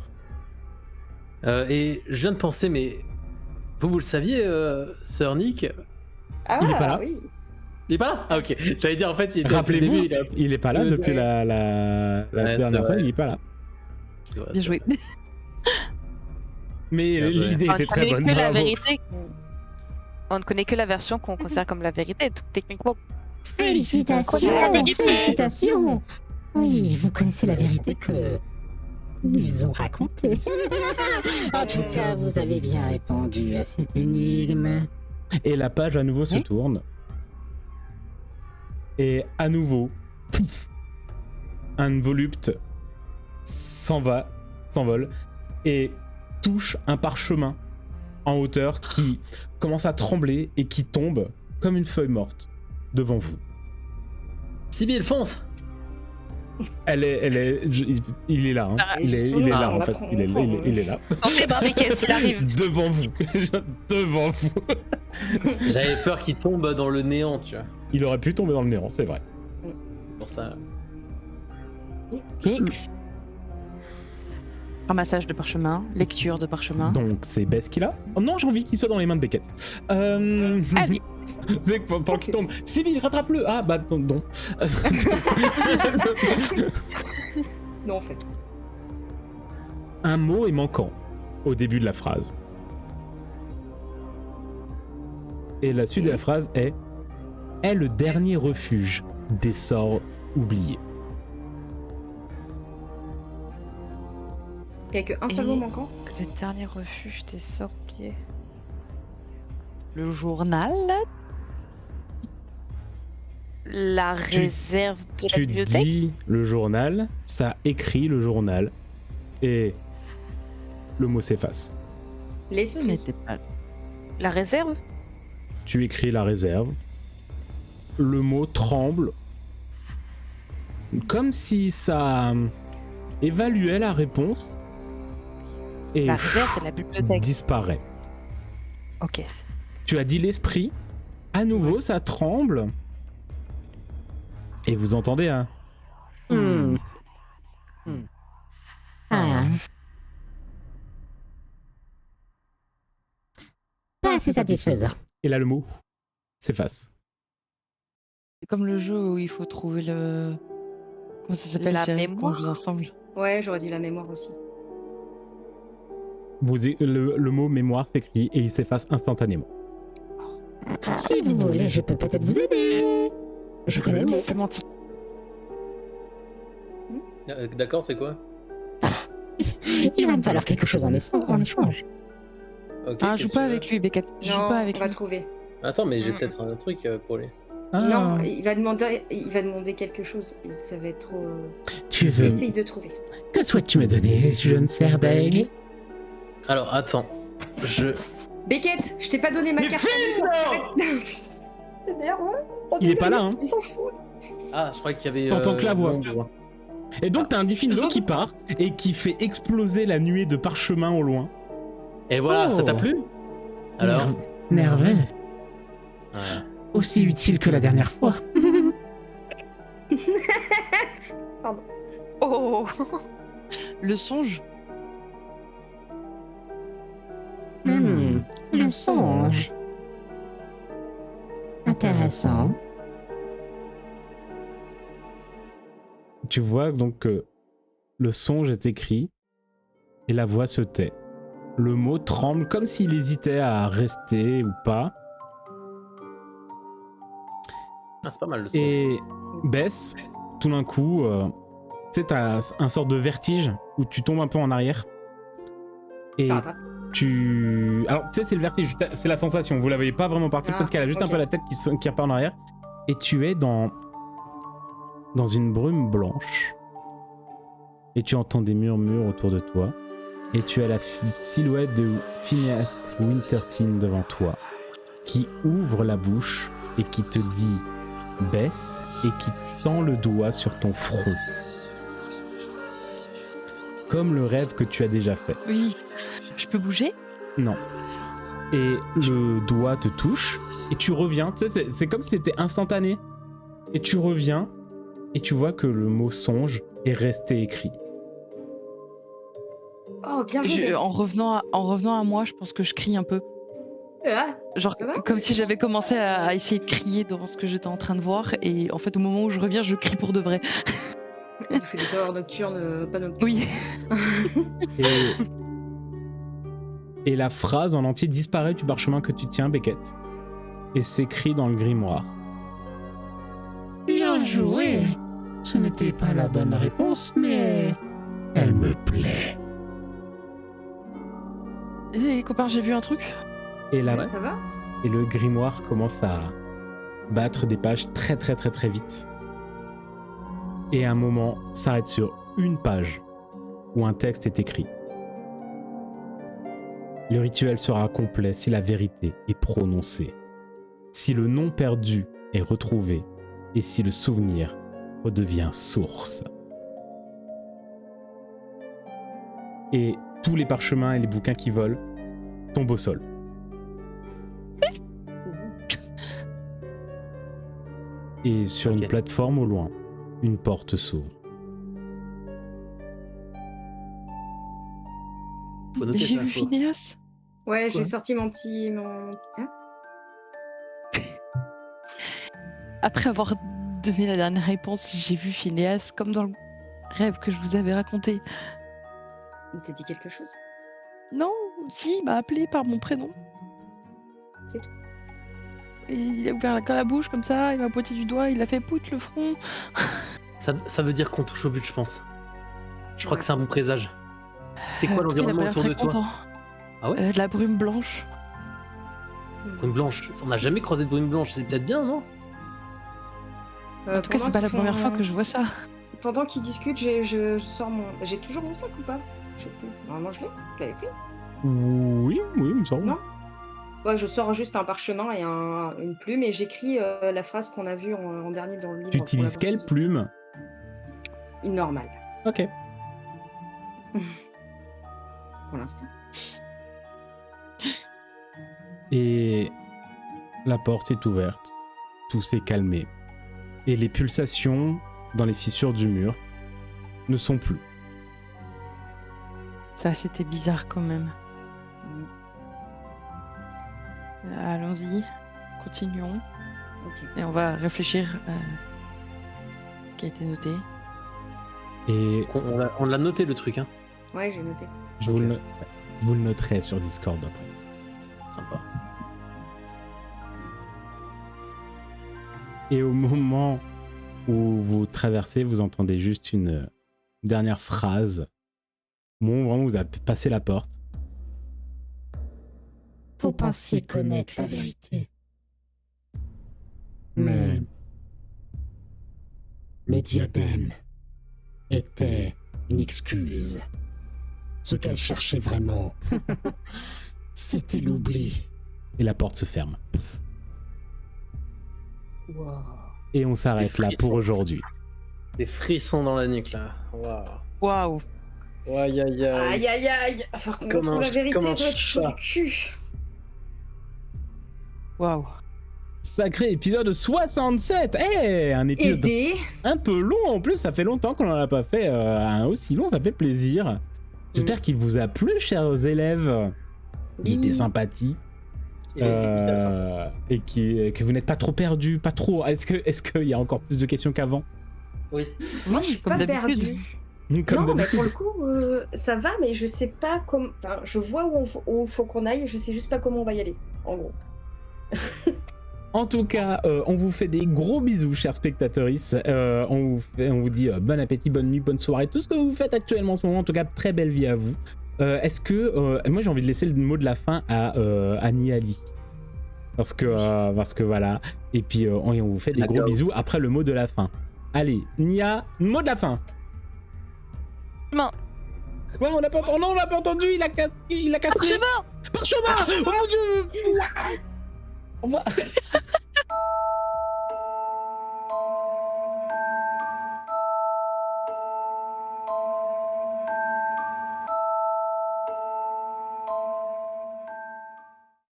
Et je viens de penser, mais vous le saviez, Sir Nick? Ah Il est pas là. oui. Il est pas là? Ah ok. J'allais dire en fait, il était depuis le Rappelez-vous, début, il est pas là Ouais. depuis la Ouais, dernière c'est scène, vrai. il est pas là. C'est vrai, Bien c'est joué. vrai. Mais Bien joué. l'idée Enfin, était on très ne connaît bonne, que la bravo. vérité. On ne connaît que la version qu'on considère comme la vérité, donc techniquement. Félicitations, félicitations. Oui, vous connaissez la vérité que ils ont racontée. En tout cas, vous avez bien répondu à cette énigme. Et la page à nouveau se tourne. Et à nouveau, un volupte s'envole et touche un parchemin en hauteur qui commence à trembler et qui tombe comme une feuille morte devant vous. Sibyl, fonce. Il est là. Hein. Ah, Il est là en fait. Il est là. Pensez par Beckett, il arrive. Devant vous. Devant vous. J'avais peur qu'il tombe dans le néant, tu vois. Il aurait pu tomber dans le néant, c'est vrai. Pour ça. Ok. Ramassage de parchemin, lecture de parchemin. Donc c'est Bess qui l'a. Oh non, j'ai envie qu'il soit dans les mains de Beckett. Allez. C'est que pendant qu'il tombe. Sibyl, rattrape-le. Ah bah non. Non, en fait. Un mot est manquant au début de la phrase. Et la suite de la phrase est le dernier refuge des sorts oubliés. Il n'y a qu'un seul mot manquant. Le dernier refuge des sorbiers. Le journal. La réserve de la Tu bibliothèque. dis le journal, ça écrit le journal, et le mot s'efface. Ce L'esprit. n'était pas. La réserve. Tu écris la réserve, le mot tremble, comme si ça évaluait la réponse, et La réserve de la bibliothèque. disparaît. Ok. Tu as dit l'esprit, à nouveau ça tremble, et vous entendez un... Ah. Pas assez satisfaisant. Et là le mot s'efface. C'est comme le jeu où il faut trouver le. Comment ça s'appelle La Chérie, mémoire. quand je joue ensemble. Ouais, j'aurais dit la mémoire aussi. Le mot mémoire s'écrit et il s'efface instantanément. Si vous voulez, je peux peut-être vous aider. Je connais le mot. C'est menti. D'accord, c'est quoi? Il va me falloir quelque chose en échange. Ok. Ah, joue qu'est-ce pas que- avec lui, Beckett. Joue Non, pas avec on va lui. trouver. Attends, mais j'ai peut-être un truc pour lui. Non, il va demander quelque chose. Et ça va être trop. Tu veux... Essaye de trouver. Que souhaites-tu me donner, jeune cerf d'aigle? Alors, attends. Beckett, je t'ai pas donné ma Mais carte. C'est merde, ouais. Il est pas là, hein. Ils s'en foutent. Ah, je crois qu'il y avait. T'entends que la voix. l'ombre. Et donc t'as un Diffindo qui part et qui fait exploser la nuée de parchemin au loin. Et voilà, ça t'a plu? Alors Nerveux. Ouais. Aussi utile que la dernière fois. Oh. Le songe. Le songe. Intéressant. Tu vois donc que le songe est écrit et la voix se tait. Le mot tremble comme s'il hésitait à rester ou pas. Ah, c'est pas mal le son. Et Bess, tout d'un coup, tu sais, t'as un sort de vertige où tu tombes un peu en arrière. Et Attends. Alors, tu sais, c'est le vertige, c'est la sensation. Vous la voyez pas vraiment partir. Ah, Peut-être qu'elle a juste ok. un peu la tête qui repart en arrière. Et tu es dans une brume blanche. Et tu entends des murmures autour de toi. Et tu as la silhouette de Phineas Wintertine devant toi, qui ouvre la bouche et qui te dit baisse et qui tend le doigt sur ton front. Comme le rêve que tu as déjà fait. Oui. Je peux bouger? Non. Et le doigt te touche et tu reviens. Tu sais, c'est comme si c'était instantané. Et tu reviens et tu vois que le mot songe est resté écrit. Oh, bien joué. Bess. En revenant à moi, je pense que je crie un peu. Ah, Genre Ça va comme si j'avais commencé à essayer de crier dans ce que j'étais en train de voir. Et en fait, au moment où je reviens, je crie pour de vrai. il fait des horreurs nocturnes, pas nocturnes. Oui. Et la phrase en entier disparaît du parchemin que tu tiens, Beckett, et s'écrit dans le grimoire. Bien joué. Ce n'était pas la bonne réponse, mais elle me plaît. Et copain, j'ai vu un truc. Et, Ça va? et le grimoire commence à battre des pages très très très très vite. Et à un moment, s'arrête sur une page où un texte est écrit. Le rituel sera complet si la vérité est prononcée, si le nom perdu est retrouvé et si le souvenir redevient source. Et tous les parchemins et les bouquins qui volent tombent au sol. Et sur une plateforme au loin, une porte s'ouvre. Faut noter J'ai ça, vu faut- Phineas. Ouais, j'ai Quoi sorti mon petit. Hein Après avoir donné la dernière réponse, j'ai vu Phineas comme dans le rêve que je vous avais raconté. Il t'a dit quelque chose? Non, si, il m'a appelé par mon prénom. C'est tout. Et il a ouvert la bouche comme ça, il m'a pointé du doigt, il a fait poutre le front. Ça veut dire qu'on touche au but, je pense. Je crois que c'est un bon présage. C'était quoi En tout cas, il a l'environnement pas l'air autour de très toi? content. Ah ouais? De la brume blanche. Brume blanche. On n'a jamais croisé de brume blanche, c'est peut-être bien, non? En tout cas, c'est pas la première fois que je vois ça. Pendant qu'ils discutent, je sors mon. J'ai toujours mon sac ou pas? Je sais plus. Normalement, je l'ai. Je l'avais pris. Oui, il me semble. Non. Ouais, je sors juste un parchemin et une plume et j'écris la phrase qu'on a vue en dernier dans le livre. Tu pour utilises la quelle poursuite. plume? Une normale, Ok. pour l'instant. Et la porte est ouverte. Tout s'est calmé. Et les pulsations dans les fissures du mur ne sont plus. Ça, c'était bizarre quand même. Allons-y, continuons. Ok. Et on va réfléchir qui a été noté. Et On l'a noté le truc, hein. Ouais, j'ai noté. je vous le noterai sur Discord après. Sympa. Et au moment où vous traversez, vous entendez juste une dernière phrase. Bon, vraiment, vous avez passé la porte. Vous pensiez connaître la vérité. Mais le diadème était une excuse. Ce qu'elle cherchait vraiment, c'était l'oubli. Et la porte se ferme. Wow. Et on s'arrête là pour aujourd'hui. Des frissons dans la nuque, là. Waouh. Waouh! Aïe, aïe, aïe. Aïe aïe aïe. Enfin, qu'on Comment trouve la je- vérité, comment ça va être chaud ça du cul. Waouh! Sacré épisode 67. Un épisode Aider. un peu long en plus. Ça fait longtemps qu'on n'en a pas fait un aussi long. Ça fait plaisir. J'espère qu'il vous a plu, chers élèves. Il était sympathique. Il était hyper sympa. Et que vous n'êtes pas trop perdus, pas trop. Est-ce qu'il y a encore plus de questions qu'avant? Oui. Moi, je suis comme pas d'habitude. perdue. Comme Non, mais d'habitude. pour le coup, ça va, mais je sais pas comment. Enfin, je vois où faut qu'on aille, je sais juste pas comment on va y aller, en gros. En tout cas, on vous fait des gros bisous, chers spectateurs. On vous dit bon appétit, bonne nuit, bonne soirée, tout ce que vous faites actuellement en ce moment. En tout cas, très belle vie à vous. Est-ce que moi j'ai envie de laisser le mot de la fin à Niali, parce que voilà. Et puis on vous fait des gros bisous après le mot de la fin. Allez, Nia, mot de la fin. Chemin. Ouais, on l'a pas entendu. Non, on l'a pas entendu. Il a cassé. Parchemin. Parchemin. Oh mon dieu. On va.